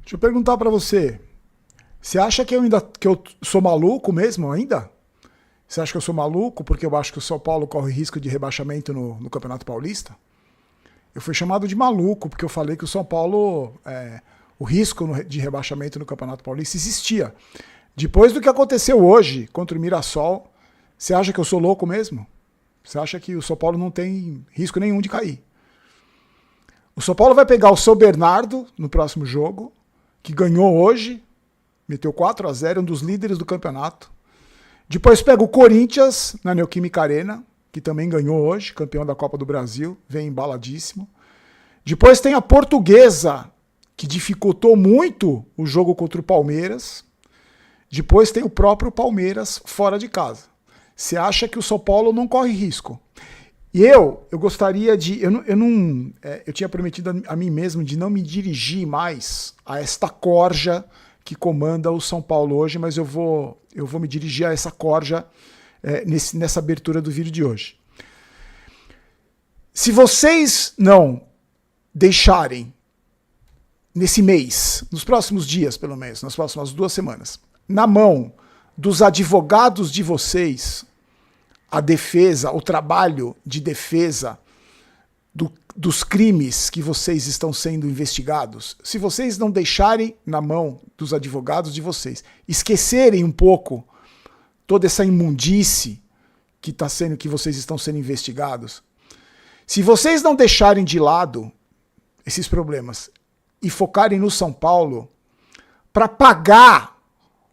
Deixa eu perguntar pra você. Você acha que eu sou maluco mesmo ainda? Você acha que eu sou maluco porque eu acho que o São Paulo corre risco de rebaixamento no Campeonato Paulista? Eu fui chamado de maluco porque eu falei que o São Paulo, o risco de rebaixamento no Campeonato Paulista existia. Depois do que aconteceu hoje contra o Mirassol, você acha que eu sou louco mesmo? Você acha que o São Paulo não tem risco nenhum de cair? O São Paulo vai pegar o São Bernardo no próximo jogo, que ganhou hoje, meteu 4-0, um dos líderes do campeonato. Depois pega o Corinthians na Neoquímica Arena, que também ganhou hoje, campeão da Copa do Brasil, vem embaladíssimo. Depois tem a Portuguesa, que dificultou muito o jogo contra o Palmeiras. Depois tem o próprio Palmeiras fora de casa. Você acha que o São Paulo não corre risco? E eu gostaria de... Eu tinha prometido a mim mesmo de não me dirigir mais a esta corja que comanda o São Paulo hoje, mas eu vou me dirigir a essa corja nessa abertura do vídeo de hoje. Se vocês não deixarem nesse mês, nos próximos dias pelo menos, nas próximas 2 semanas, na mão dos advogados de vocês, a defesa, o trabalho de defesa dos crimes que vocês estão sendo investigados, se vocês não deixarem na mão dos advogados de vocês, esquecerem um pouco toda essa imundície que vocês estão sendo investigados, se vocês não deixarem de lado esses problemas e focarem no São Paulo para pagar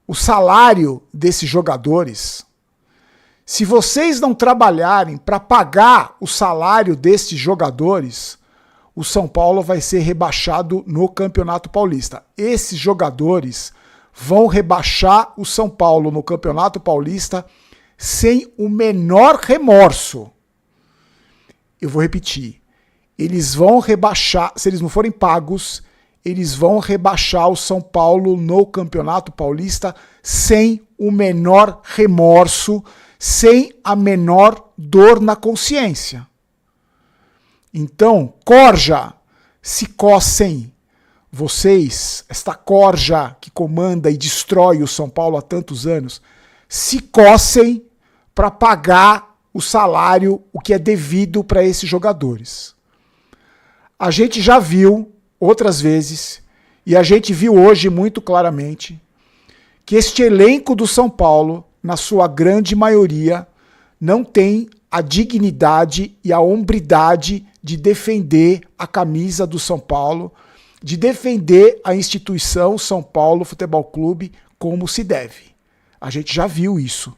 o salário desses jogadores, se vocês não trabalharem para pagar o salário desses jogadores, o São Paulo vai ser rebaixado no Campeonato Paulista. Esses jogadores vão rebaixar o São Paulo no Campeonato Paulista sem o menor remorso. Eu vou repetir. Eles vão rebaixar, se eles não forem pagos, eles vão rebaixar o São Paulo no Campeonato Paulista sem o menor remorso, sem a menor dor na consciência. Então, corja, se cossem. Vocês, esta corja que comanda e destrói o São Paulo há tantos anos, se cossem para pagar o salário, o que é devido para esses jogadores. A gente já viu outras vezes, e a gente viu hoje muito claramente, que este elenco do São Paulo, na sua grande maioria, não tem a dignidade e a hombridade de defender a camisa do São Paulo, de defender a instituição São Paulo Futebol Clube como se deve. A gente já viu isso.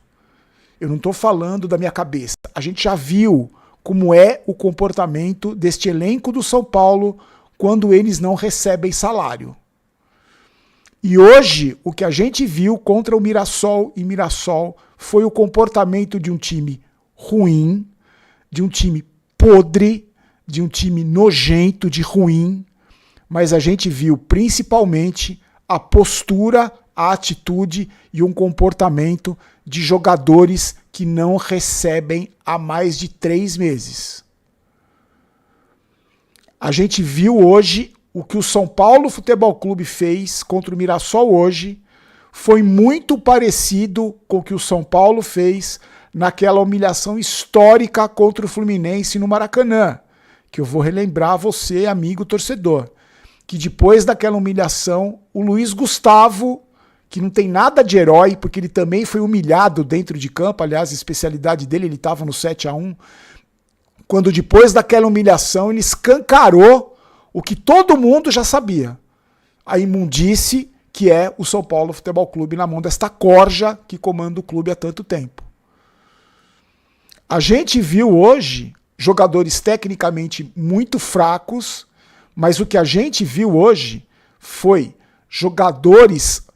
Eu não estou falando da minha cabeça. A gente já viu como é o comportamento deste elenco do São Paulo quando eles não recebem salário. E hoje, o que a gente viu contra o Mirassol e Mirassol foi o comportamento de um time ruim, de um time podre, de um time nojento, de ruim, mas a gente viu principalmente a postura, a atitude e um comportamento de jogadores que não recebem há mais de 3 meses. A gente viu hoje o que o São Paulo Futebol Clube fez contra o Mirassol hoje foi muito parecido com o que o São Paulo fez naquela humilhação histórica contra o Fluminense no Maracanã, que eu vou relembrar a você, amigo torcedor, que depois daquela humilhação, o Luiz Gustavo, que não tem nada de herói, porque ele também foi humilhado dentro de campo, aliás, a especialidade dele, ele estava no 7-1, quando depois daquela humilhação ele escancarou o que todo mundo já sabia, a imundície que é o São Paulo Futebol Clube na mão desta corja que comanda o clube há tanto tempo. A gente viu hoje jogadores tecnicamente muito fracos, mas o que a gente viu hoje foi jogadores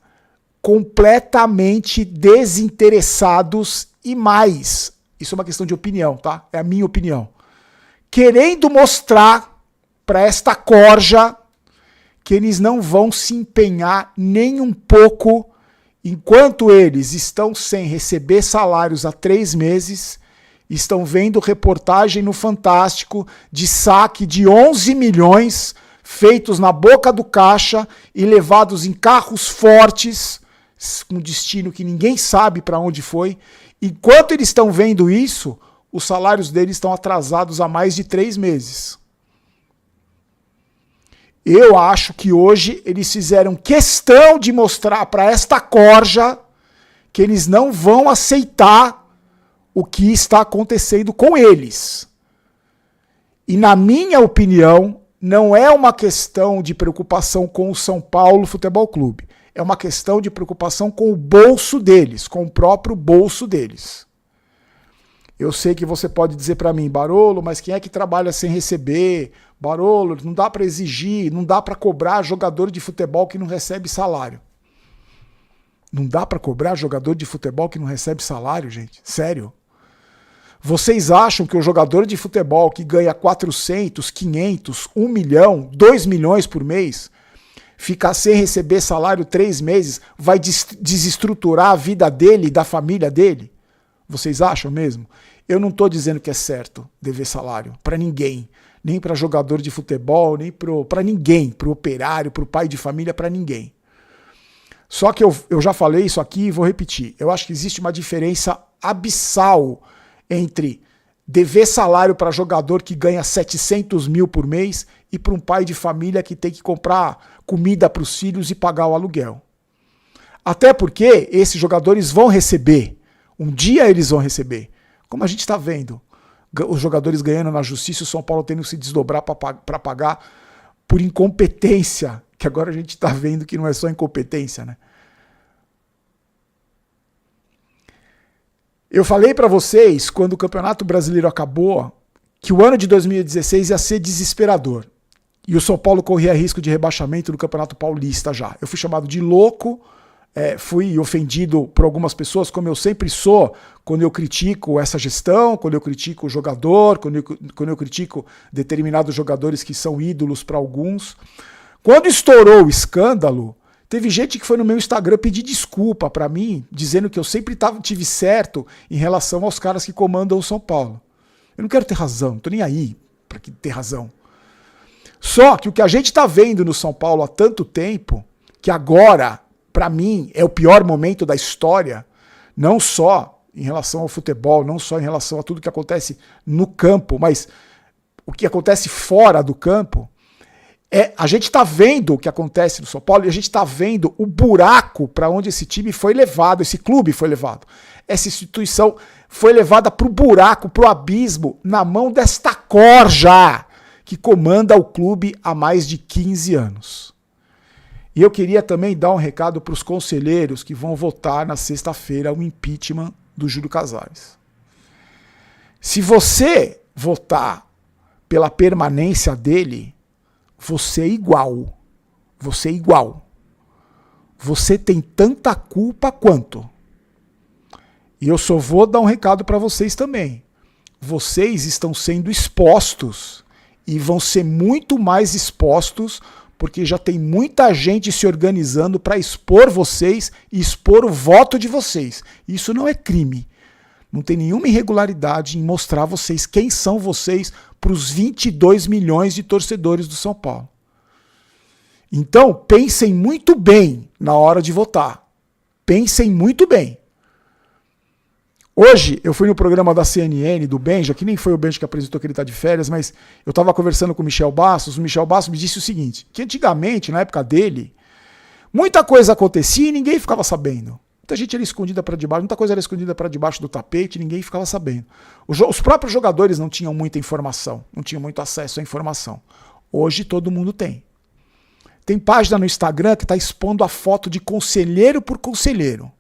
completamente desinteressados e mais, isso é uma questão de opinião, tá? É a minha opinião, querendo mostrar para esta corja que eles não vão se empenhar nem um pouco enquanto eles estão sem receber salários há 3 meses, estão vendo reportagem no Fantástico de saque de 11 milhões feitos na boca do caixa e levados em carros fortes, com destino que ninguém sabe para onde foi. Enquanto eles estão vendo isso, os salários deles estão atrasados há mais de 3 meses. Eu acho que hoje eles fizeram questão de mostrar para esta corja que eles não vão aceitar o que está acontecendo com eles. E na minha opinião, não é uma questão de preocupação com o São Paulo Futebol Clube. É uma questão de preocupação com o bolso deles, com o próprio bolso deles. Eu sei que você pode dizer para mim, Barolo, mas quem é que trabalha sem receber? Barolo, não dá para exigir, não dá para cobrar jogador de futebol que não recebe salário. Não dá para cobrar jogador de futebol que não recebe salário, gente? Sério? Vocês acham que o jogador de futebol que ganha 400, 500, 1 milhão, 2 milhões por mês, ficar sem receber salário 3 meses, vai desestruturar a vida dele e da família dele? Vocês acham mesmo? Eu não estou dizendo que é certo dever salário para ninguém, nem para jogador de futebol, nem para ninguém, para o operário, para o pai de família, para ninguém. Só que eu já falei isso aqui e vou repetir. Eu acho que existe uma diferença abissal entre dever salário para jogador que ganha 700 mil por mês e para um pai de família que tem que comprar comida para os filhos e pagar o aluguel. Até porque esses jogadores vão receber. Um dia eles vão receber. Como a gente está vendo. Os jogadores ganhando na justiça e o São Paulo tendo que se desdobrar para pagar por incompetência. Que agora a gente está vendo que não é só incompetência, né? Eu falei para vocês, quando o Campeonato Brasileiro acabou, que o ano de 2016 ia ser desesperador. E o São Paulo corria risco de rebaixamento no Campeonato Paulista já. Eu fui chamado de louco, fui ofendido por algumas pessoas, como eu sempre sou, quando eu critico essa gestão, quando eu critico o jogador, quando eu critico determinados jogadores que são ídolos para alguns. Quando estourou o escândalo, teve gente que foi no meu Instagram pedir desculpa para mim, dizendo que eu sempre tive certo em relação aos caras que comandam o São Paulo. Eu não quero ter razão, não tô nem aí para ter razão. Só que o que a gente tá vendo no São Paulo há tanto tempo, que agora, para mim, é o pior momento da história, não só em relação ao futebol, não só em relação a tudo que acontece no campo, mas o que acontece fora do campo, a gente está vendo o que acontece no São Paulo e a gente está vendo o buraco para onde esse time foi levado, esse clube foi levado. Essa instituição foi levada para o buraco, para o abismo, na mão desta corja que comanda o clube há mais de 15 anos. E eu queria também dar um recado para os conselheiros que vão votar na sexta-feira o impeachment do Júlio Casares. Se você votar pela permanência dele, você é igual. Você é igual. Você tem tanta culpa quanto. E eu só vou dar um recado para vocês também. Vocês estão sendo expostos e vão ser muito mais expostos porque já tem muita gente se organizando para expor vocês e expor o voto de vocês. Isso não é crime. Não tem nenhuma irregularidade em mostrar vocês quem são vocês para os 22 milhões de torcedores do São Paulo. Então, pensem muito bem na hora de votar. Pensem muito bem. Hoje, eu fui no programa da CNN, do Benja, que nem foi o Benja que apresentou que ele está de férias, mas eu estava conversando com o Michel Bastos me disse o seguinte, que antigamente, na época dele, muita coisa acontecia e ninguém ficava sabendo. Muita gente era escondida para debaixo, muita coisa era escondida para debaixo do tapete e ninguém ficava sabendo. Os próprios jogadores não tinham muita informação, não tinham muito acesso à informação. Hoje todo mundo tem. Tem página no Instagram que está expondo a foto de conselheiro por conselheiro.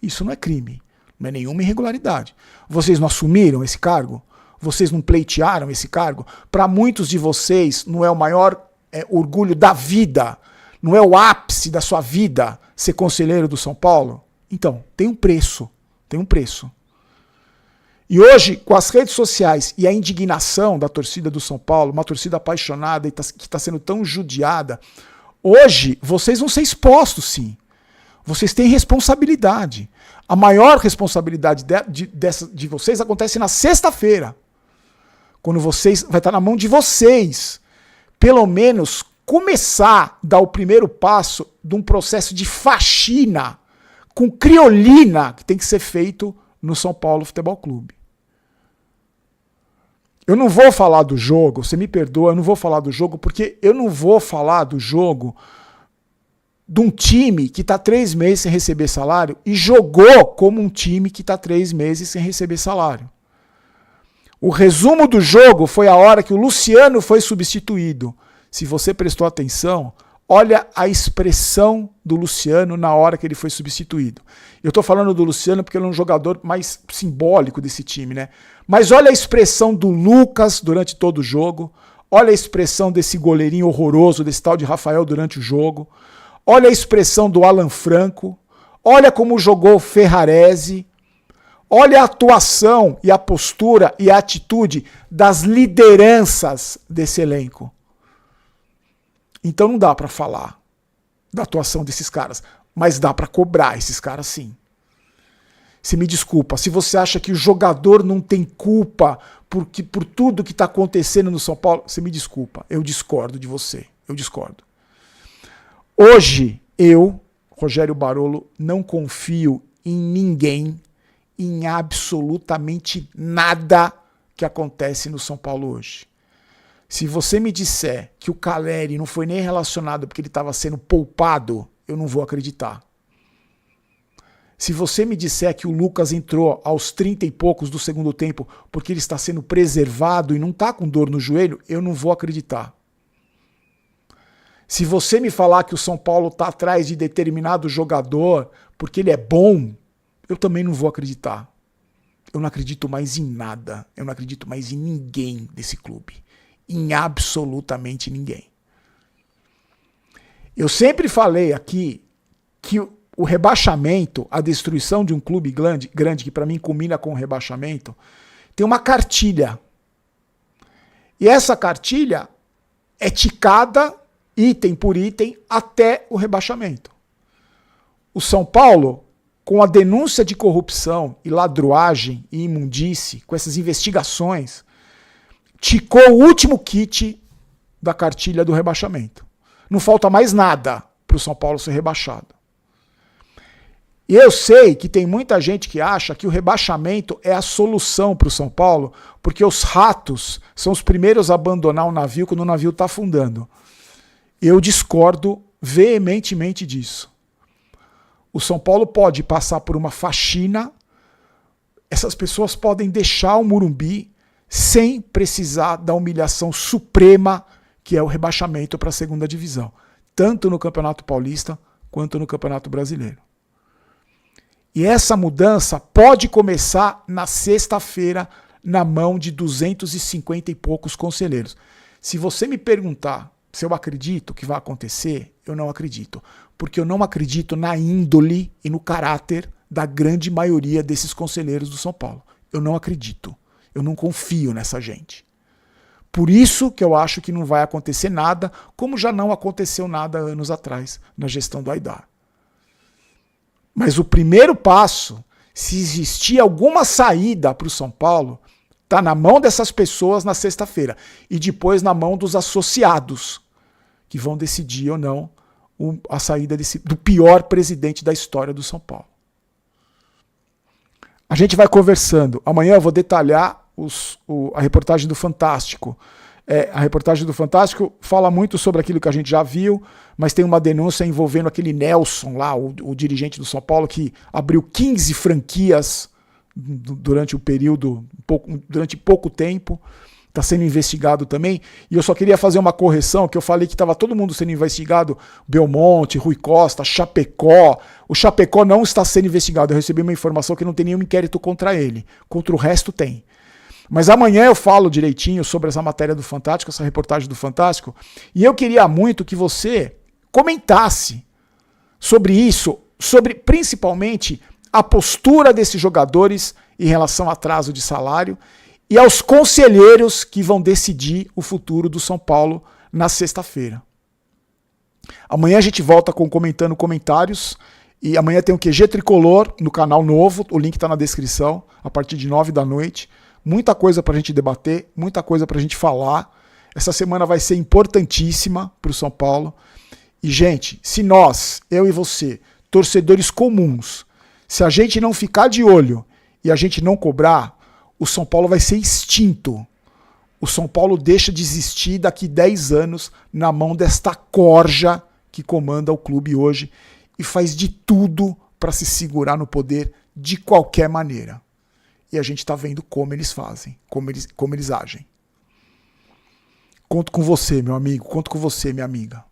Isso não é crime, não é nenhuma irregularidade. Vocês não assumiram esse cargo? Vocês não pleitearam esse cargo? Para muitos de vocês não é o maior orgulho da vida, não é o ápice da sua vida ser conselheiro do São Paulo? Então, tem um preço. Tem um preço. E hoje, com as redes sociais e a indignação da torcida do São Paulo, uma torcida apaixonada e que está sendo tão judiada, hoje vocês vão ser expostos, sim. Vocês têm responsabilidade. A maior responsabilidade de vocês acontece na sexta-feira, quando vai estar na mão de vocês pelo menos começar a dar o primeiro passo de um processo de faxina com criolina que tem que ser feito no São Paulo Futebol Clube. Eu não vou falar do jogo, você me perdoa, eu não vou falar do jogo, porque eu não vou falar do jogo de um time que está 3 meses sem receber salário e jogou como um time que está 3 meses sem receber salário. O resumo do jogo foi a hora que o Luciano foi substituído. Se você prestou atenção, olha a expressão do Luciano na hora que ele foi substituído. Eu estou falando do Luciano porque ele é um jogador mais simbólico desse time, né? Mas olha a expressão do Lucas durante todo o jogo. Olha a expressão desse goleirinho horroroso, desse tal de Rafael durante o jogo. Olha a expressão do Alan Franco. Olha como jogou o Ferrarese. Olha a atuação e a postura e a atitude das lideranças desse elenco. Então não dá para falar da atuação desses caras, mas dá para cobrar esses caras sim. Você me desculpa, se você acha que o jogador não tem culpa por tudo que está acontecendo no São Paulo, você me desculpa, eu discordo de você, eu discordo. Hoje, eu, Rogério Barolo, não confio em ninguém, em absolutamente nada que acontece no São Paulo hoje. Se você me disser que o Caleri não foi nem relacionado porque ele estava sendo poupado, eu não vou acreditar. Se você me disser que o Lucas entrou aos 30 e poucos do segundo tempo porque ele está sendo preservado e não está com dor no joelho, eu não vou acreditar. Se você me falar que o São Paulo está atrás de determinado jogador porque ele é bom, eu também não vou acreditar. Eu não acredito mais em nada. Eu não acredito mais em ninguém desse clube. Em absolutamente ninguém. Eu sempre falei aqui que o rebaixamento, a destruição de um clube grande que para mim combina com o rebaixamento, tem uma cartilha. E essa cartilha é ticada item por item até o rebaixamento. O São Paulo, com a denúncia de corrupção e ladruagem e imundície, com essas investigações, ticou o último kit da cartilha do rebaixamento. Não falta mais nada para o São Paulo ser rebaixado. E eu sei que tem muita gente que acha que o rebaixamento é a solução para o São Paulo, porque os ratos são os primeiros a abandonar o navio quando o navio está afundando. Eu discordo veementemente disso. O São Paulo pode passar por uma faxina, essas pessoas podem deixar o Morumbi sem precisar da humilhação suprema que é o rebaixamento para a segunda divisão, tanto no Campeonato Paulista quanto no Campeonato Brasileiro. E essa mudança pode começar na sexta-feira na mão de 250 e poucos conselheiros. Se você me perguntar se eu acredito que vai acontecer, eu não acredito. Porque eu não acredito na índole e no caráter da grande maioria desses conselheiros do São Paulo. Eu não acredito. Eu não confio nessa gente. Por isso que eu acho que não vai acontecer nada, como já não aconteceu nada anos atrás na gestão do Aidar. Mas o primeiro passo, se existir alguma saída para o São Paulo, está na mão dessas pessoas na sexta-feira. E depois na mão dos associados, que vão decidir ou não a saída do pior presidente da história do São Paulo. A gente vai conversando. Amanhã eu vou detalhar a reportagem do Fantástico. A reportagem do Fantástico fala muito sobre aquilo que a gente já viu, mas tem uma denúncia envolvendo aquele Nelson lá, o dirigente do São Paulo, que abriu 15 franquias durante o período, durante pouco tempo. Está sendo investigado também. E eu só queria fazer uma correção, que eu falei que estava todo mundo sendo investigado, Belmonte, Rui Costa, Chapecó. O Chapecó não está sendo investigado. Eu recebi uma informação que não tem nenhum inquérito contra ele. Contra o resto tem. Mas amanhã eu falo direitinho sobre essa matéria do Fantástico, essa reportagem do Fantástico. E eu queria muito que você comentasse sobre isso, sobre principalmente a postura desses jogadores em relação a atraso de salário e aos conselheiros que vão decidir o futuro do São Paulo na sexta-feira. Amanhã a gente volta comentando comentários. E amanhã tem o QG Tricolor no canal novo. O link está na descrição, a partir de 9 da noite. Muita coisa para a gente debater, muita coisa para a gente falar. Essa semana vai ser importantíssima para o São Paulo. E, gente, se nós, eu e você, torcedores comuns, se a gente não ficar de olho e a gente não cobrar, o São Paulo vai ser extinto. O São Paulo deixa de existir daqui 10 anos na mão desta corja que comanda o clube hoje e faz de tudo para se segurar no poder de qualquer maneira. E a gente está vendo como eles fazem, como eles agem. Conto com você, meu amigo. Conto com você, minha amiga.